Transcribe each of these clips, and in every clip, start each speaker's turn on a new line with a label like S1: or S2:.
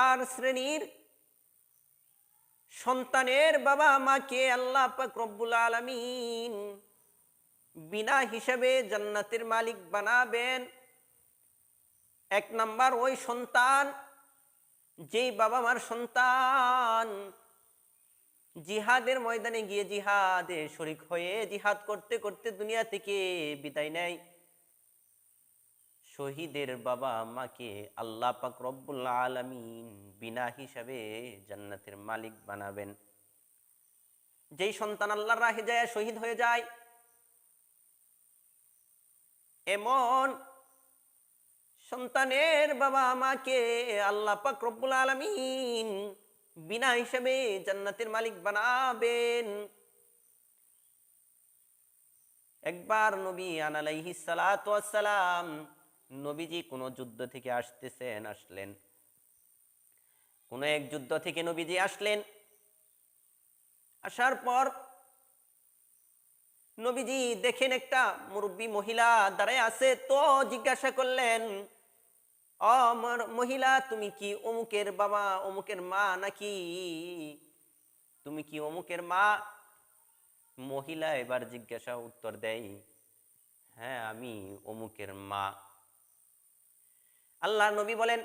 S1: চার শ্রেণীর সন্তানের বাবা মাকে আল্লাহ পাক রব্বুল আলামিন বিনা হিসাবে জান্নাতের মালিক বানাবেন। এক নাম্বার, ওই সন্তান, যেই বাবা মার সন্তান জিহাদের ময়দানে গিয়ে জিহাদে শরীক হয়ে জিহাদ করতে করতে দুনিয়া থেকে বিদায় নেয়, শহীদের বাবা মাকে আল্লাহ পাক রব্বুল আলামিন বিনা হিসাবে জান্নাতের মালিক বানাবেন। যেই সন্তান আল্লাহর রাহে যায় শহীদ হয়ে যায়, এমন সন্তানের বাবা মাকে আল্লাহ পাক রব্বুল আলামিন বিনা হিসাবে জান্নাতের মালিক বানাবেন। একবার নবী আলাইহিস সালাতু ওয়াস সালাম, নবীজি কোন যুদ্ধ থেকে আসলেন, কোন এক যুদ্ধ থেকে নবীজি আসলেন। আসার পর নবীজি দেখেন একটা মুরব্বী মহিলা দাঁড়ায় আছে, তো জিজ্ঞাসা করলেন, মহিলা, তুমি কি অমুকের বাবা অমুকের মা নাকি? তুমি কি অমুকের মা? মহিলা এবার জিজ্ঞাসা উত্তর দেয়, হ্যাঁ, আমি অমুকের মা। আল্লাহ নবী বলেন,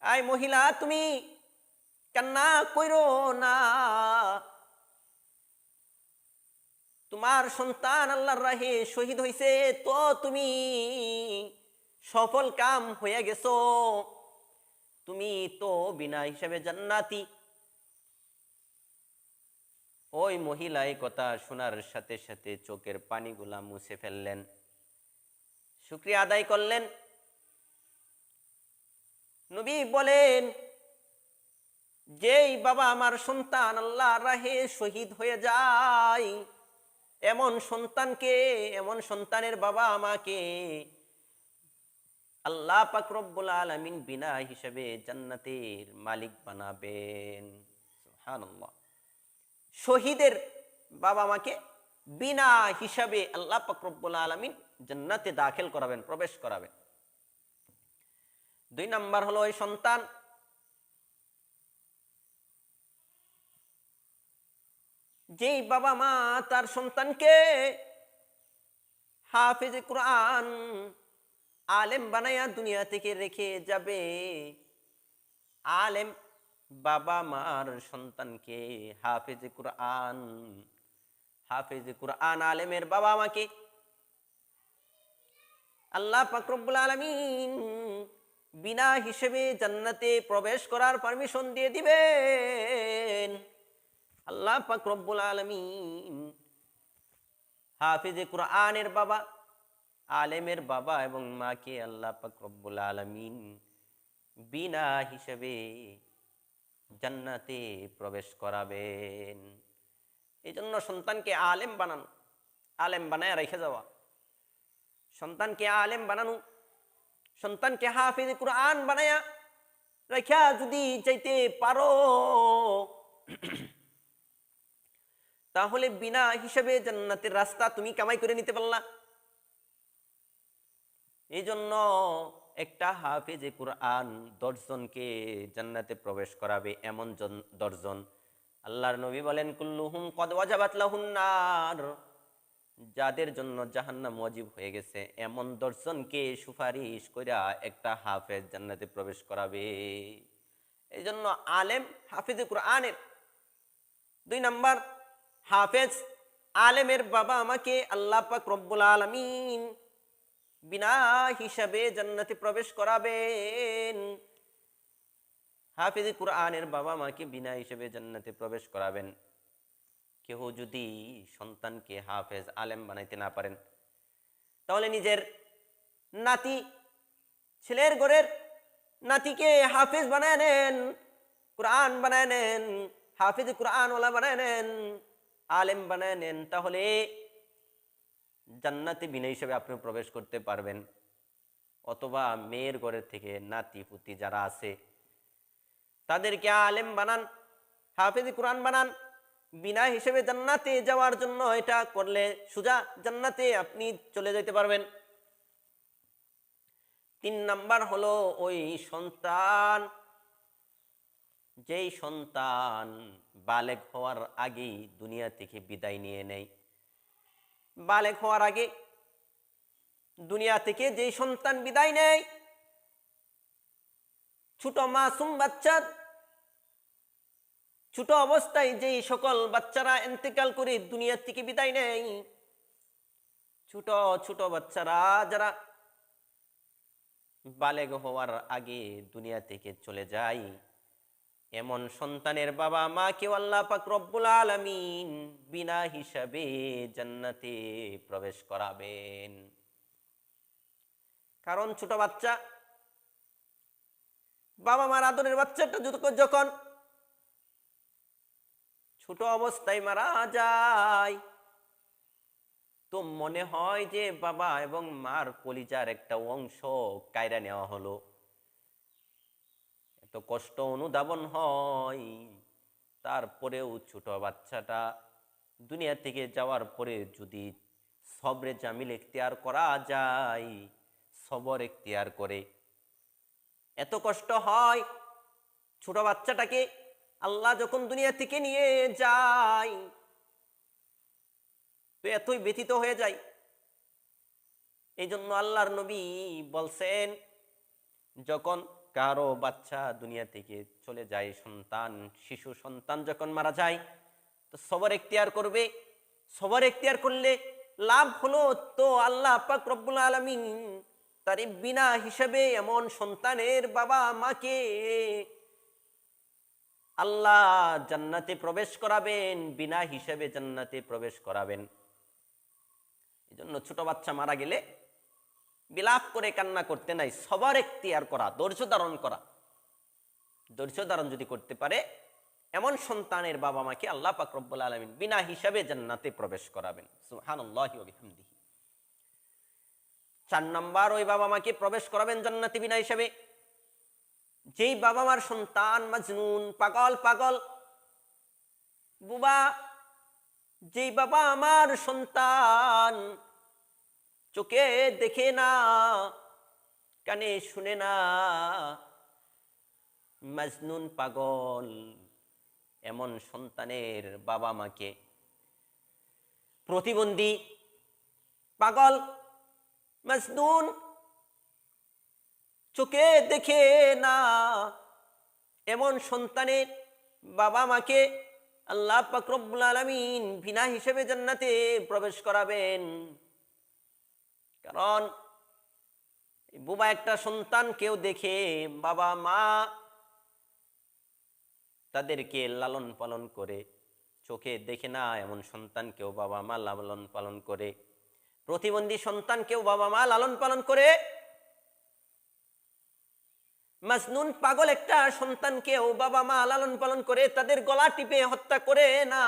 S1: আয় মহিলা, তুমি কান্না কইরো না, তোমার সন্তান আল্লাহর রাহে শহীদ হইছে, তো তুমি সফল কাম হয়ে গেছো, তুমি তো বিনা হিসাবে জান্নাতি। ওই মহিলা এই কথা শোনার সাথে সাথে চোখের পানিগুলা মুছে ফেললেন, শুকরিয়া আদায় করলেন। নবী বলেন, যেই বাবা আমার সন্তান আল্লাহর রাহে শহীদ হয়ে যায়, এমন সন্তানকে, এমন সন্তানের বাবা আমাকে আল্লাহ পাক রব্বুল আলামিন বিনা হিসাবে জান্নাতের মালিক বানাবেন। সুবহানাল্লাহ। শহীদের বাবা মাকে বিনা হিসাবে আল্লাহ পাক রব্বুল আলামিন জান্নাতে দাখিল করাবেন, প্রবেশ করাবেন। দুই নাম্বার হলো ওই সন্তান যেই বাবা মা তার সন্তানকে হাফেজে কুরআন, আলেম বানায়া দুনিয়া থেকে রেখে যাবে। আলেম বাবা মার সন্তানকে হাফেজে কুরআন, হাফেজে কুরআন আলেমের বাবা মাকে আল্লাহ পাক রব্বুল আলামিন বিনা হিসেবে জান্নাতে প্রবেশ করার পারমিশন দিয়ে দিবেন। আল্লাহ পাক রব্বুল আলামিন হাফেজে কুরআনের বাবা, আলেমের বাবা এবং মাকে আল্লাহ পাক রব্বুল আলামিন বিনা হিসেবে জান্নাতে প্রবেশ করাবেন। এই জন্য সন্তানকে আলেম বানানো, আলেম বানায় রেখে যাওয়া, সন্তানকে আলেম বানানো, সন্তানকে হাফেজে কুরআন বানায়া রেখা যদি চাইতে পারো, তাহলে বিনা হিসেবে জান্নাতের রাস্তা তুমি কামাই করে নিতে পারলা। এই জন্য একটা হাফেজে কুরআন 10 জনকে জান্নাতে প্রবেশ করাবে, এমন 10 জন। আল্লাহর নবী বলেন, কুল্লুহুম কদ ওয়াজাবাত লাহুন নার, যাদের জন্য জাহান্নাম ওয়াজিব হয়ে গেছে, এমন 10 জনকে সুপারিশ কইরা একটা হাফেজ জান্নাতে প্রবেশ করাবে। এই জন্য আলেম হাফেজে কুরআনের। 2 নাম্বার, হাফেজ আলেমের বাবা আমাকে আল্লাহ পাক রব্বুল আলামিন বিনা হিসাবে জান্নাতে প্রবেশ করাবেন। হাফেজে কুরআনের বাবা মাকে বিনা হিসাবে জান্নাতে প্রবেশ করাবেন। কেউ যদি সন্তানকে হাফেজ আলেম বানাইতে না পারেন, তাহলে নিজের নাতি, ছেলের ঘরের নাতিকে হাফেজ বানায় নেন, কুরআন বানায় নেন, হাফেজ কুরআনওয়ালা বানায় নেন, আলেম বানায় নেন, তাহলে জান্নাতে বিনা হিসাবে আপনি প্রবেশ করতে পারবেন। অথবা মেয়ের ঘরের থেকে নাতি পুতি যারা আছে তাদেরকে আলেম বানান, হাফেজ কুরআন বানান, বিনা হিসেবে জান্নাতে যাওয়ার জন্য। এটা করলে সোজা জান্নাতে আপনি চলে যেতে পারবেন। 3 নাম্বার হলো ওই সন্তান যেই সন্তান বালেগ হওয়ার আগেই দুনিয়া থেকে বিদায় নিয়ে নেয়, বালেগ হওয়ার আগে দুনিয়া থেকে যেই সন্তান বিদায় নেয়, ছোট মাসুম বাচ্চা, ছোট অবস্থায় যেই সকল বাচ্চারা ইন্তেকাল করে দুনিয়া থেকে বিদায় নেয়, ছোট ছোট বাচ্চারা যারা বালেগ হওয়ার আগে দুনিয়া থেকে চলে যায়, এমন সন্তানের বাবা মাকেও আল্লাহ পাক রব্বুল আলামিন বিনা হিসাবে জান্নাতে প্রবেশ করাবেন। কারণ ছোট বাচ্চা, বাবা মার আদরের বাচ্চাটা যখন ছোট অবস্থায় মারা যায়, তো মনে হয় যে বাবা এবং মার কলিজার একটা অংশ কায়রা নেওয়া হলো, এত কষ্ট অনুধাবন হয়। তারপরেও ছোট বাচ্চাটা দুনিয়া থেকে যাওয়ার পরে যদি সবরে জামিল এখতিয়ার করা যায়, সবর এখতিয়ার করে, এত কষ্ট হয় ছোট বাচ্চাটাকে আল্লাহ যখন দুনিয়া থেকে নিয়ে যায়, তো এতই ব্যথিত হয়ে যায়। এই জন্য আল্লাহর নবী বলছেন, যখন কারো বাচ্চা দুনিয়া থেকে চলে যায়, সন্তান, শিশু সন্তান যখন মারা যায়, তো সবর এখতিয়ার করবে। সবর এখতিয়ার করলে লাভ হলো, তো আল্লাহ পাক রব্বুল আলামিন তার বিনা হিসাবে এমন সন্তানের বাবা মাকে আল্লাহ জান্নাতে প্রবেশ করাবেন, বিনা হিসাবে জান্নাতে প্রবেশ করাবেন। এই জন্য ছোট বাচ্চা মারা গেলে বিলাপ করে কান্না করতে নাই, সবার এখতিয়ার করা, ধৈর্য ধারণ করা। ধৈর্য ধারণ যদি করতে পারে, এমন সন্তানের বাবা মাকে আল্লাহ পাক রব্বুল আলামিন বিনা হিসাবে জান্নাতে প্রবেশ করাবেন। সুবহানাল্লাহি ওয়া বিহামদিহি। 4 নাম্বার, ওই বাবা মাকে প্রবেশ করাবেন জান্নাতে বিনা হিসাবে যেই বাবা মার সন্তান মাজনুন, পাগল পাগল বুবা, যেই বাবা আমার সন্তান চোখে দেখে না, কানে শুনে না, মাজনুন পাগল, এমন সন্তানের বাবা মাকে, প্রতিবন্ধী, পাগল, মাজনুন, চোখে দেখে না, এমন সন্তানের বাবা মাকে আল্লাহ পাক রব্বুল আলামিন বিনা হিসেবে জান্নাতে প্রবেশ করাবেন। কারণ বুবা একটা সন্তান কেউ দেখে, বাবা মা তাদেরকে লালন পালন করে, চোখে দেখে না এমন সন্তান কেউ বাবা মা লালন পালন করে, প্রতিবন্ধী সন্তান কেউ বাবা মা লালন পালন করে, মাজনুন পাগল একটা সন্তানকেও বাবা মা লালন পালন করে, তাদের গলা টিপে হত্যা করে না,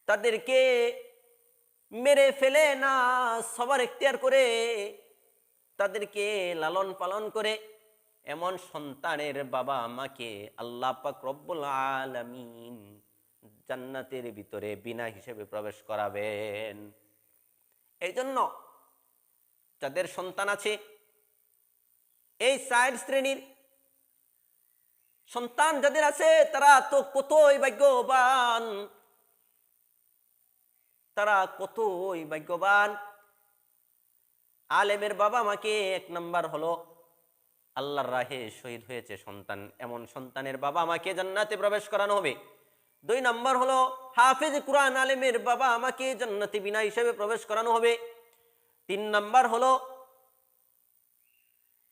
S1: তাদেরকে মেরে ফেলে না, সবার এখতিয়ার করে তাদেরকে লালন পালন করে, এমন সন্তানের বাবা মাকে আল্লাহ পাক রব্বুল আলামিন জান্নাতের ভিতরে বিনা হিসেবে প্রবেশ করাবেন। এই জন্য যাদের সন্তান আছে, এই 4 শ্রেণীর সন্তান যাদের আছে, তারা তো কতই ভাগ্যবান, তারা কতই ভাগ্যবান। আলেমের বাবা মাকে 1 নাম্বার হলো আল্লাহর রাহে শহীদ হয়েছে সন্তান, এমন সন্তানের বাবা মাকে জান্নাতে প্রবেশ করানো হবে। 2 নাম্বার হলো হাফেজ কুরআন আলেমের বাবা মাকে জান্নাতে বিনা হিসেবে প্রবেশ করানো হবে। 3 নাম্বার হলো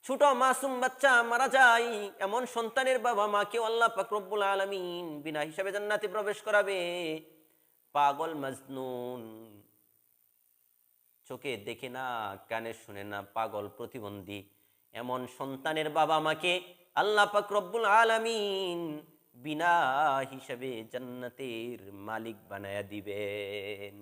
S1: ছোট মাসুম বাচ্চা মারা যায়, এমন সন্তানের বাবা মাকে আল্লাহ পাক রব্বুল আলামিন বিনা হিসাবে জান্নাতে প্রবেশ করাবে। পাগল, মাজনুন, চোখে দেখে না, কানে শুনে না, পাগল, প্রতিবন্ধী, এমন সন্তানের বাবা মাকে আল্লাহ পাক রব্বুল আলামিন বিনা হিসাবে জান্নাতের মালিক বানায়া দিবেন।